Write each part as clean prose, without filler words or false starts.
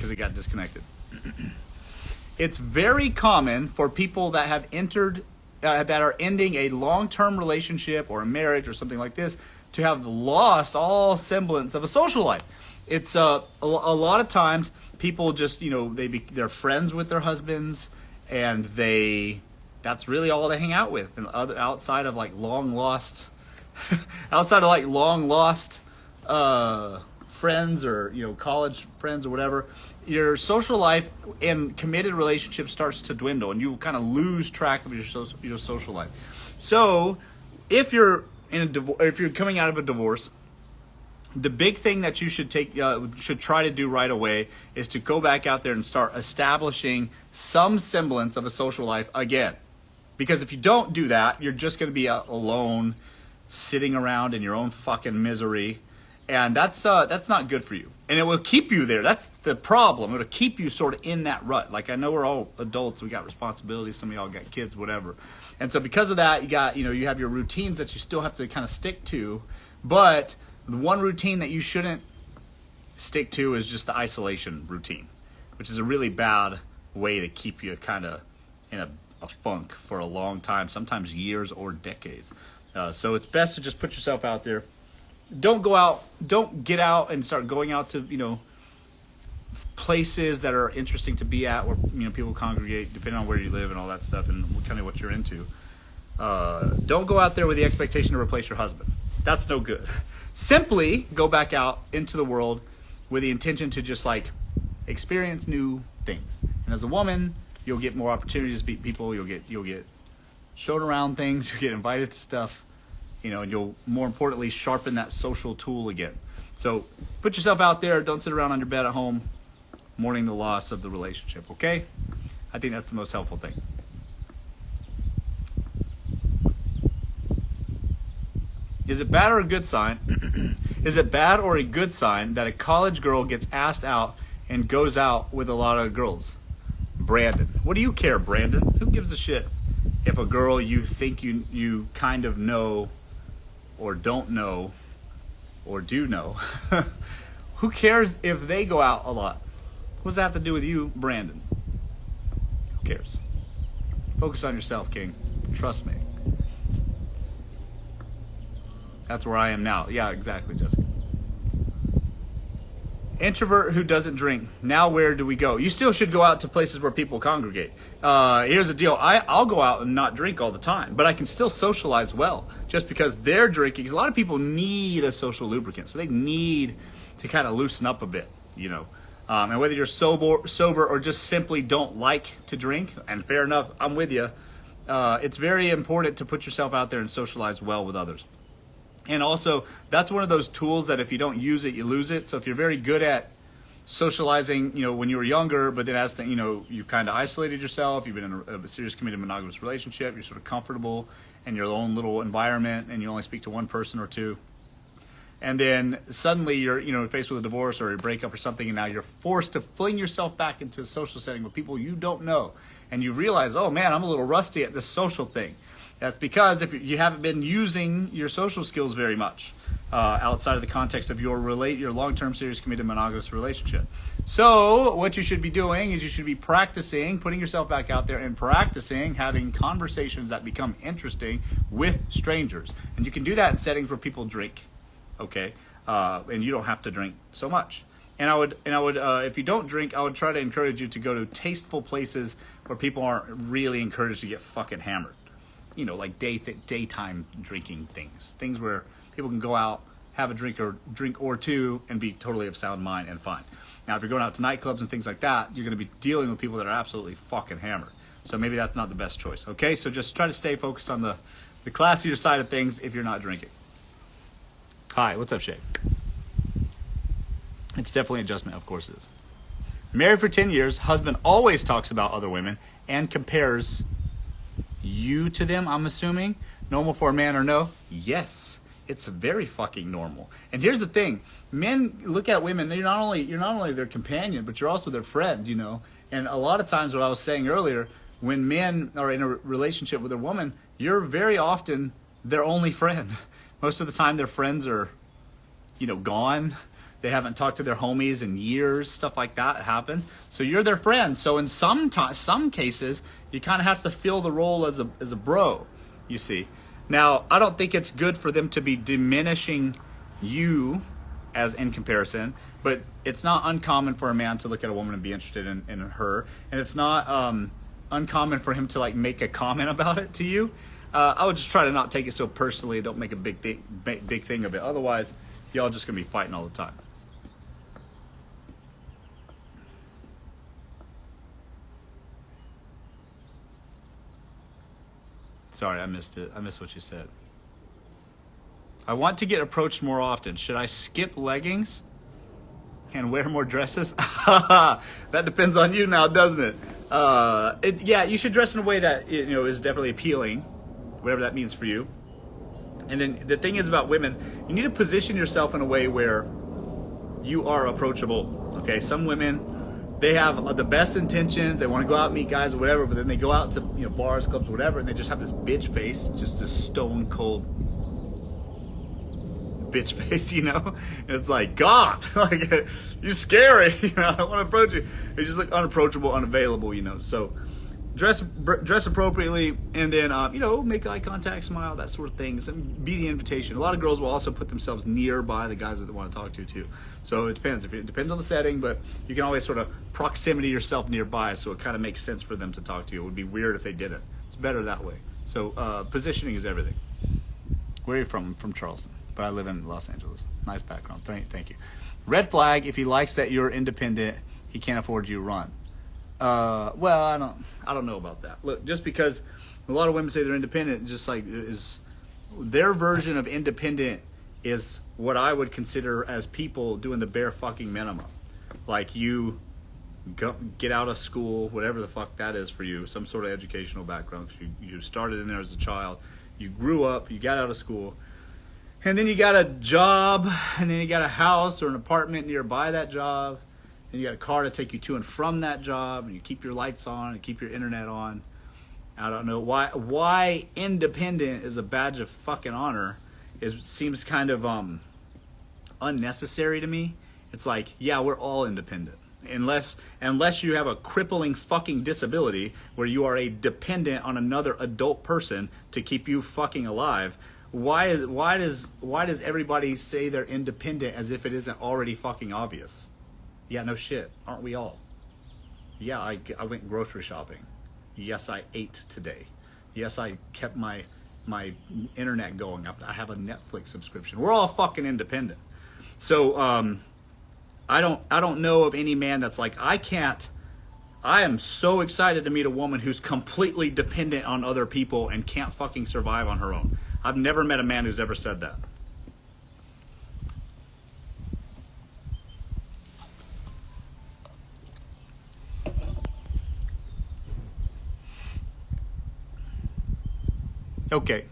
because it got disconnected. It's very common for people that have entered, that are ending a long-term relationship or a marriage or something like this, to have lost all semblance of a social life. It's a lot of times people just, they're friends with their husbands, and that's really all they hang out with. And outside of like long lost friends, or college friends or whatever, your social life and committed relationship starts to dwindle, and you kind of lose track of your social life. So if you're if you're coming out of a divorce, the big thing that you should try to do right away is to go back out there and start establishing some semblance of a social life again. Because if you don't do that, you're just going to be alone, sitting around in your own fucking misery, and that's not good for you. And it will keep you there. That's the problem. It'll keep you sort of in that rut. Like, I know we're all adults, we got responsibilities, some of y'all got kids, whatever. And so because of that, you have your routines that you still have to kind of stick to, but the one routine that you shouldn't stick to is just the isolation routine, which is a really bad way to keep you kind of in a funk for a long time, sometimes years or decades. So it's best to just put yourself out there. Don't get out and start going out to, places that are interesting to be at, where, people congregate, depending on where you live and all that stuff and kind of what you're into. Don't go out there with the expectation to replace your husband. That's no good. Simply go back out into the world with the intention to just experience new things. And as a woman, you'll get more opportunities to meet people. You'll get shown around things. You'll get invited to stuff. And you'll, more importantly, sharpen that social tool again. So put yourself out there. Don't sit around on your bed at home mourning the loss of the relationship, okay? I think that's the most helpful thing. Is it bad or a good sign? Is it bad or a good sign that a college girl gets asked out and goes out with a lot of girls? Brandon. What do you care, Brandon? Who gives a shit if a girl you think you kind of know or don't know or do know? Who cares if they go out a lot? What does that have to do with you, Brandon? Who cares? Focus on yourself, King. Trust me. That's where I am now. Yeah, exactly, Jessica. Introvert who doesn't drink. Now where do we go? You still should go out to places where people congregate. Here's the deal. I'll go out and not drink all the time, but I can still socialize well just because they're drinking. Because a lot of people need a social lubricant, so they need to kind of loosen up a bit, And whether you're sober or just simply don't like to drink, and fair enough, I'm with you, it's very important to put yourself out there and socialize well with others. And also, that's one of those tools that if you don't use it, you lose it. So if you're very good at socializing, when you were younger, but then as you kind of isolated yourself, you've been in a serious committed monogamous relationship, you're sort of comfortable in your own little environment, and you only speak to one person or two. And then suddenly you're faced with a divorce or a breakup or something, and now you're forced to fling yourself back into a social setting with people you don't know. And you realize, oh man, I'm a little rusty at this social thing. That's because if you haven't been using your social skills very much outside of the context of your long-term serious committed monogamous relationship. So what you should be doing is you should be practicing, putting yourself back out there and practicing having conversations that become interesting with strangers. And you can do that in settings where people drink, okay? And you don't have to drink so much. And I would, if you don't drink, I would try to encourage you to go to tasteful places where people aren't really encouraged to get fucking hammered. Like daytime drinking things where people can go out, have a drink or two, and be totally of sound mind and fine. Now, if you're going out to nightclubs and things like that, you're going to be dealing with people that are absolutely fucking hammered. So maybe that's not the best choice. Okay, so just try to stay focused on the classier side of things if you're not drinking. Hi, what's up, Shay? It's definitely an adjustment, of course it is. Married for 10 years, husband always talks about other women and compares you to them, I'm assuming. Normal for a man or no? Yes, it's very fucking normal. And here's the thing. Men look at women, you're not only their companion, but you're also their friend, And a lot of times, what I was saying earlier, when men are in a relationship with a woman, you're very often their only friend. Most of the time their friends are, gone. They haven't talked to their homies in years. Stuff like that happens. So you're their friend. So in some cases, you kind of have to fill the role as a bro, you see. Now, I don't think it's good for them to be diminishing you as in comparison, but it's not uncommon for a man to look at a woman and be interested in her, and it's not uncommon for him to like make a comment about it to you. I would just try to not take it so personally. Don't make a big thing of it. Otherwise, y'all just gonna be fighting all the time. Sorry, I missed it. I missed what you said. I want to get approached more often. Should I skip leggings and wear more dresses? That depends on you now, doesn't it? Yeah, you should dress in a way that is definitely appealing, whatever that means for you. And then the thing is about women, you need to position yourself in a way where you are approachable. Okay, some women, they have the best intentions. They want to go out and meet guys or whatever, but then they go out to bars, clubs, whatever, and they just have this bitch face, just this stone cold bitch face, And it's like, God, like, you're scary. I don't want to approach you. You just look unapproachable, unavailable. So dress appropriately, and then make eye contact, smile, that sort of thing. Be the invitation. A lot of girls will also put themselves nearby the guys that they want to talk to too. So it depends. It depends on the setting, but you can always sort of proximity yourself nearby, so it kind of makes sense for them to talk to you. It would be weird if they didn't. It's better that way. So positioning is everything. Where are you from? I'm from Charleston, but I live in Los Angeles. Nice background. Thank you. Red flag: if he likes that you're independent, he can't afford you. Run. Well, I don't know about that. Look, just because a lot of women say they're independent, just like is their version of independent is what I would consider as people doing the bare fucking minimum. Like you get out of school, whatever the fuck that is for you, some sort of educational background. 'Cause you started in there as a child, you grew up, you got out of school, and then you got a job, and then you got a house or an apartment nearby that job. And you got a car to take you to and from that job, and you keep your lights on and keep your internet on. I don't know why independent is a badge of fucking honor. It seems kind of unnecessary to me. It's like, yeah, we're all independent. Unless you have a crippling fucking disability where you are a dependent on another adult person to keep you fucking alive. Why does everybody say they're independent as if it isn't already fucking obvious? Yeah, no shit. Aren't we all? Yeah, I went grocery shopping. Yes, I ate today. Yes, I kept my internet going. I have a Netflix subscription. We're all fucking independent. So I don't know of any man that's like, I am so excited to meet a woman who's completely dependent on other people and can't fucking survive on her own. I've never met a man who's ever said that. Okay.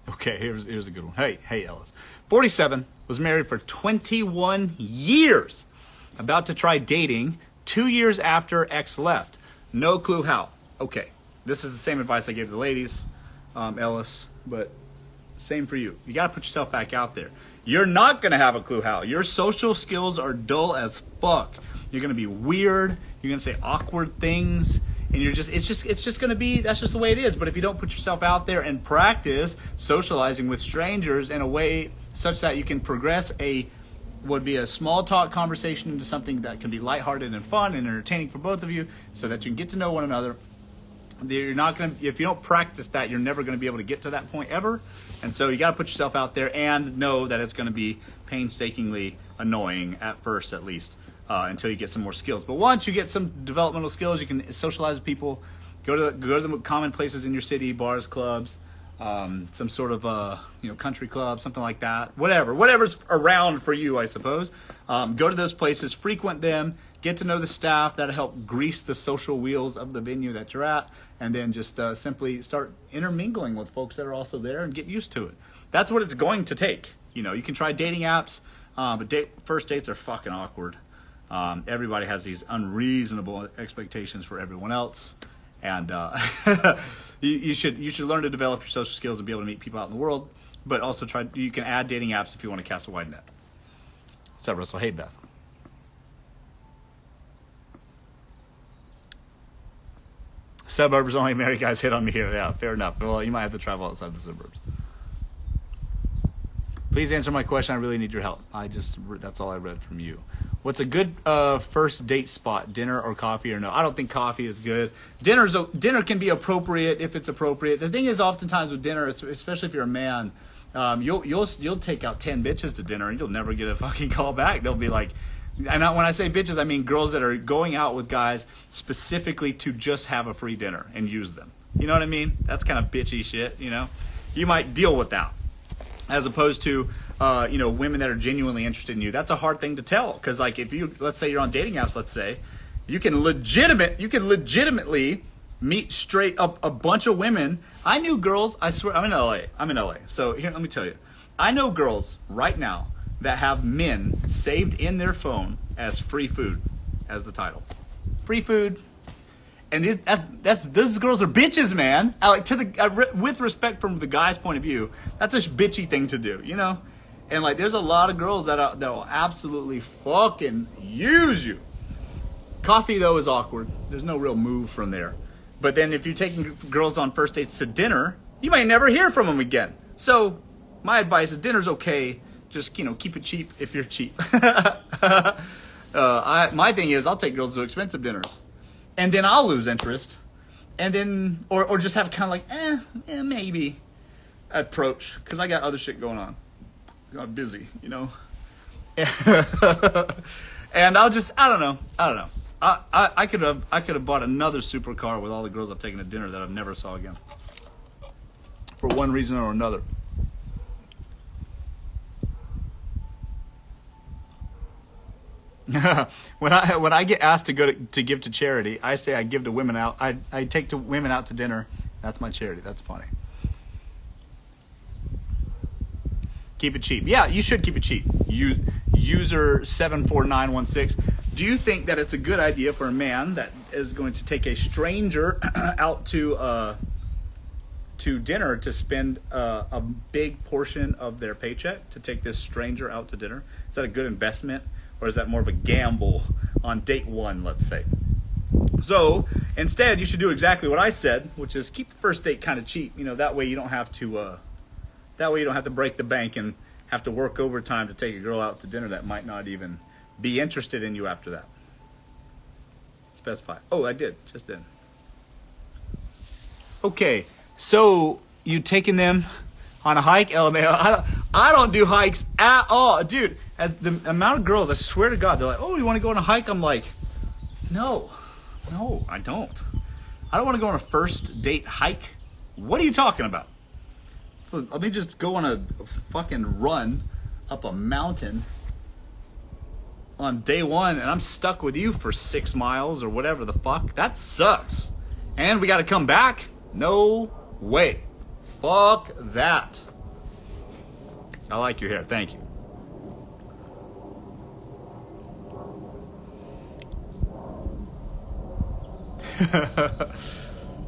Okay, here's a good one. Hey, Ellis. 47, was married for 21 years. About to try dating 2 years after ex left. No clue how. Okay, this is the same advice I gave the ladies, Ellis, but same for you. You got to put yourself back out there. You're not going to have a clue how. Your social skills are dull as fuck. You're going to be weird. You're going to say awkward things. And it's just going to be, that's just the way it is. But if you don't put yourself out there and practice socializing with strangers in a way such that you can progress would be a small talk conversation into something that can be lighthearted and fun and entertaining for both of you so that you can get to know one another. You're not going to, if you don't practice that, you're never going to be able to get to that point ever. And so you got to put yourself out there and know that it's going to be painstakingly annoying at first, at least. Until you get some more skills. But once you get some developmental skills, you can socialize with people, go to the common places in your city, bars, clubs, some sort of country club, something like that. Whatever's around for you, I suppose. Go to those places, frequent them, get to know the staff. That'll help grease the social wheels of the venue that you're at, and then just simply start intermingling with folks that are also there and get used to it. That's what it's going to take. You can try dating apps, but first dates are fucking awkward. Everybody has these unreasonable expectations for everyone else, and you should learn to develop your social skills and be able to meet people out in the world. But also you can add dating apps if you want to cast a wide net. What's up, Russell? Hey, Beth. Suburbs only married guys hit on me here. Yeah, fair enough. Well, you might have to travel outside the suburbs. Please answer my question. I really need your help. That's all I read from you. What's a good first date spot? Dinner or coffee or no? I don't think coffee is good. Dinner can be appropriate if it's appropriate. The thing is, oftentimes with dinner, especially if you're a man, you'll take out 10 bitches to dinner and you'll never get a fucking call back. They'll be like, and when I say bitches, I mean girls that are going out with guys specifically to just have a free dinner and use them. You know what I mean? That's kind of bitchy shit, you know? You might deal with that. As opposed to, women that are genuinely interested in you. That's a hard thing to tell. Because, like, let's say you're on dating apps, let's say, you can legitimately meet straight up a bunch of women. I knew girls, I swear, I'm in LA. So here, let me tell you. I know girls right now that have men saved in their phone as free food as the title. Free food. And those girls are bitches, man. With respect from the guy's point of view, that's a bitchy thing to do, you know? And like, there's a lot of girls that will absolutely fucking use you. Coffee, though, is awkward. There's no real move from there. But then if you're taking girls on first dates to dinner, you might never hear from them again. So my advice is dinner's okay. Just, keep it cheap if you're cheap. My thing is I'll take girls to expensive dinners. And then I'll lose interest. And then, or just have kind of like, maybe approach. Because I got other shit going on. I'm busy, you know. And I don't know. I could have bought another supercar with all the girls I've taken to dinner that I've never saw again. For one reason or another. when I get asked to give to charity, I say I give to women out. I take women out to dinner. That's my charity. That's funny. Keep it cheap. Yeah, you should keep it cheap. User 74916. Do you think that it's a good idea for a man that is going to take a stranger out to dinner to spend a big portion of their paycheck to take this stranger out to dinner? Is that a good investment? Or is that more of a gamble on date one, let's say? So instead, you should do exactly what I said, which is keep the first date kind of cheap. That way you don't have to. That way you don't have to break the bank and have to work overtime to take a girl out to dinner that might not even be interested in you after that. Specify. Oh, I did just then. Okay, so you taking them on a hike, LMAO? I don't do hikes at all, dude. The amount of girls, I swear to God, they're like, "Oh, you want to go on a hike?" I'm like, no, I don't. I don't want to go on a first date hike. What are you talking about? So let me just go on a fucking run up a mountain on day one, and I'm stuck with you for 6 miles or whatever the fuck. That sucks. And we got to come back? No way. Fuck that. I like your hair. Thank you.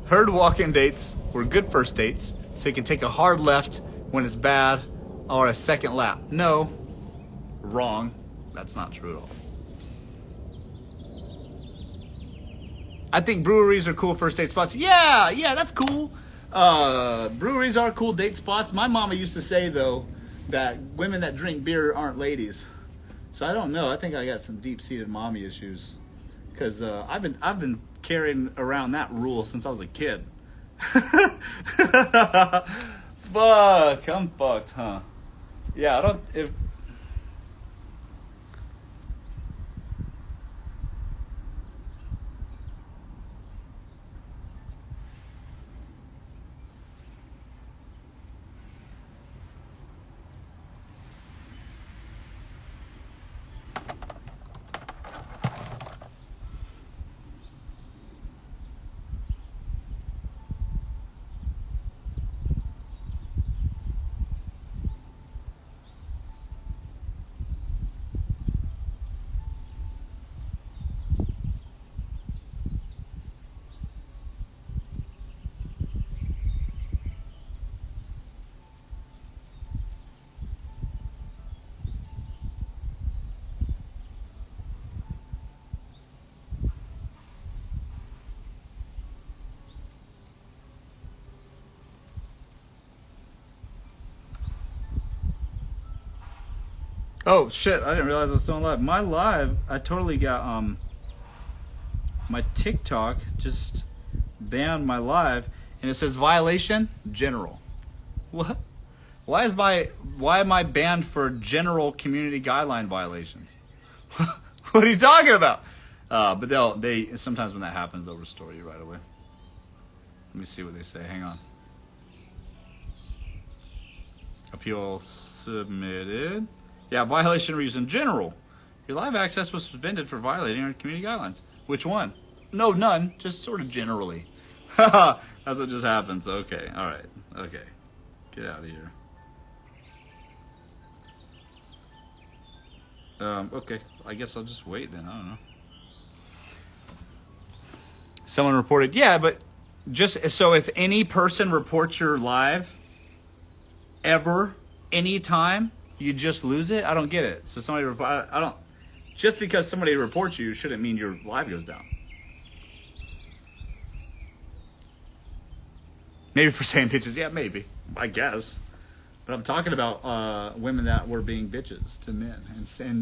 Heard walk-in dates were good first dates, so you can take a hard left when it's bad or a second lap. No. Wrong. That's not true at all. I think breweries are cool first date spots. Yeah, that's cool. Breweries are cool date spots. My mama used to say, though, that women that drink beer aren't ladies. So I don't know. I think I got some deep-seated mommy issues. Because I've been carrying around that rule since I was a kid. Fuck, I'm fucked, huh? Yeah, Oh shit! I didn't realize I was still on live. My live, I totally got my TikTok just banned my live, and it says violation general. What? Why am I banned for general community guideline violations? What are you talking about? But they sometimes when that happens, they'll restore you right away. Let me see what they say. Hang on. Appeal submitted. Yeah, violation reason general. Your live access was suspended for violating our community guidelines. Which one? No, none. Just sort of generally. That's what just happens. Okay. All right. Okay. Get out of here. Okay. I guess I'll just wait then. I don't know. Someone reported. Yeah, but just so if any person reports your live ever, anytime, you just lose it? I don't get it. So I don't. Just because somebody reports you shouldn't mean your live goes down. Maybe for saying bitches, yeah, maybe. I guess. But I'm talking about women that were being bitches to men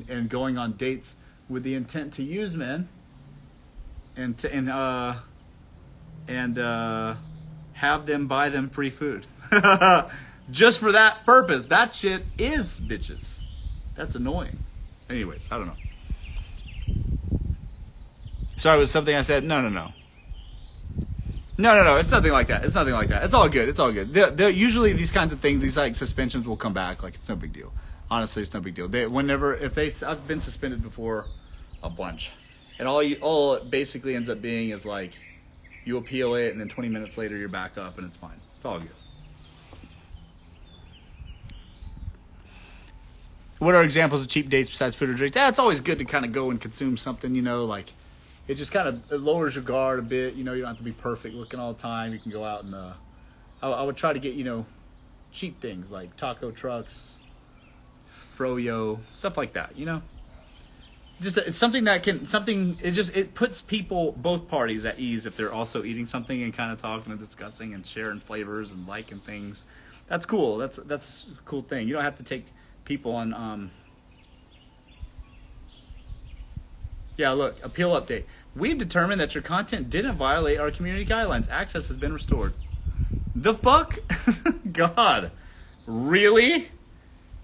and going on dates with the intent to use men and have them buy them free food. Just for that purpose. That shit is bitches. That's annoying. Anyways, I don't know. Sorry, it was something I said. No. It's nothing like that. It's all good. Usually these kinds of things, these like suspensions will come back. Like it's no big deal. Honestly, it's no big deal. I've been suspended before a bunch, and all it basically ends up being is like you appeal it, and then 20 minutes later you're back up, and it's fine. It's all good. What are examples of cheap dates besides food or drinks? It's always good to kind of go and consume something, like it just kind of lowers your guard a bit. You don't have to be perfect looking all the time. You can go out and I would try to get, cheap things like taco trucks, froyo, stuff like that, Just it's something it puts both parties at ease if they're also eating something and kind of talking and discussing and sharing flavors and liking things. That's cool. That's a cool thing. You don't have to take people on yeah, look, appeal update. We've determined that your content didn't violate our community guidelines. Access has been restored. The fuck? God. Really?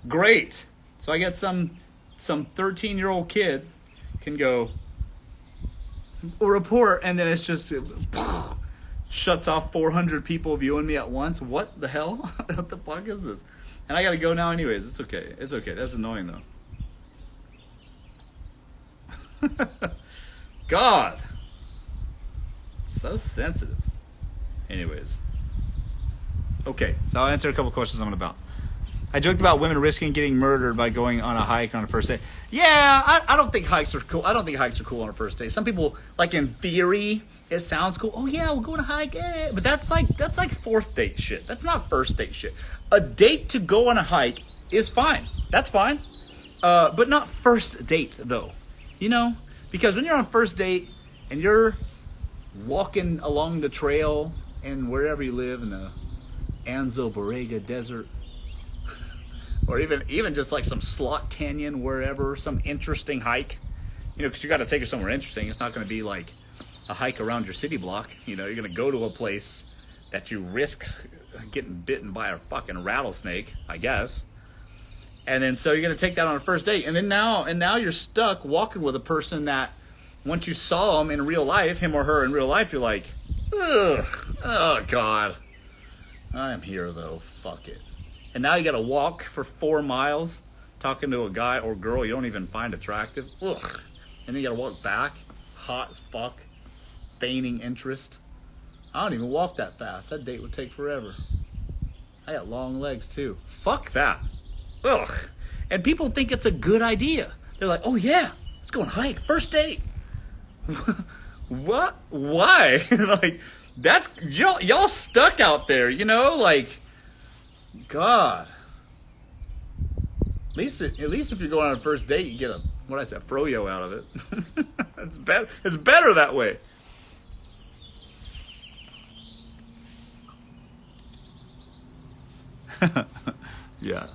Great. So I get some 13-year-old kid can go report, and then it's just shuts off 400 people viewing me at once. What the hell? What the fuck is this? And I gotta go now anyways. It's okay. That's annoying though. God. So sensitive. Anyways. Okay, so I'll answer a couple questions I'm gonna bounce. I joked about women risking getting murdered by going on a hike on a first date. Yeah, I don't think hikes are cool. I don't think hikes are cool on a first date. Some people, like in theory, it sounds cool. Oh yeah, we'll go on a hike. But that's like fourth date shit. That's not first date shit. A date to go on a hike is fine. That's fine. But not first date though. Because when you're on first date and you're walking along the trail and wherever you live in the Anzo Borrega Desert, or even just like some slot canyon, wherever, some interesting hike, because you got to take it somewhere interesting. It's not going to be like a hike around your city block. You're going to go to a place that you risk getting bitten by a fucking rattlesnake, I guess. And then so you're going to take that on a first date. And then now you're stuck walking with a person that once you saw him in real life, him or her in real life, you're like, ugh, oh God, I'm here though, fuck it. And now you got to walk for 4 miles talking to a guy or girl you don't even find attractive. Ugh. And then you got to walk back, hot as fuck, feigning interest. I don't even walk that fast. That date would take forever. I got long legs too. Fuck that. Ugh. And people think it's a good idea. They're like, oh yeah, let's go on a hike, first date. What? Why? Like, that's, y'all stuck out there, like, God. At least if you're going on a first date, you get a froyo out of it. It's better. It's better that way. Yeah.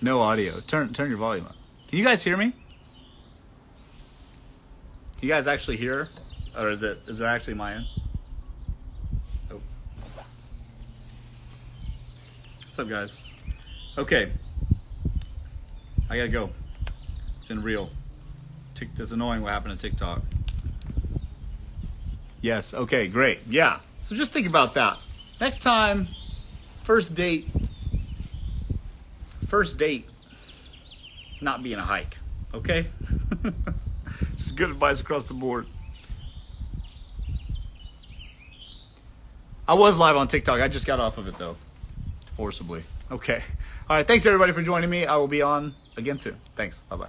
No audio. Turn your volume up. Can you guys hear me? Can you guys actually hear? Or is it actually my end? Oh. What's up, guys? Okay. I gotta go. It's been real. It's annoying what happened to TikTok. Yes, okay, great. Yeah. So just think about that. Next time, first date, not being a hike, okay? Just good advice across the board. I was live on TikTok. I just got off of it, though, forcibly. Okay. All right, thanks, everybody, for joining me. I will be on again soon. Thanks. Bye-bye.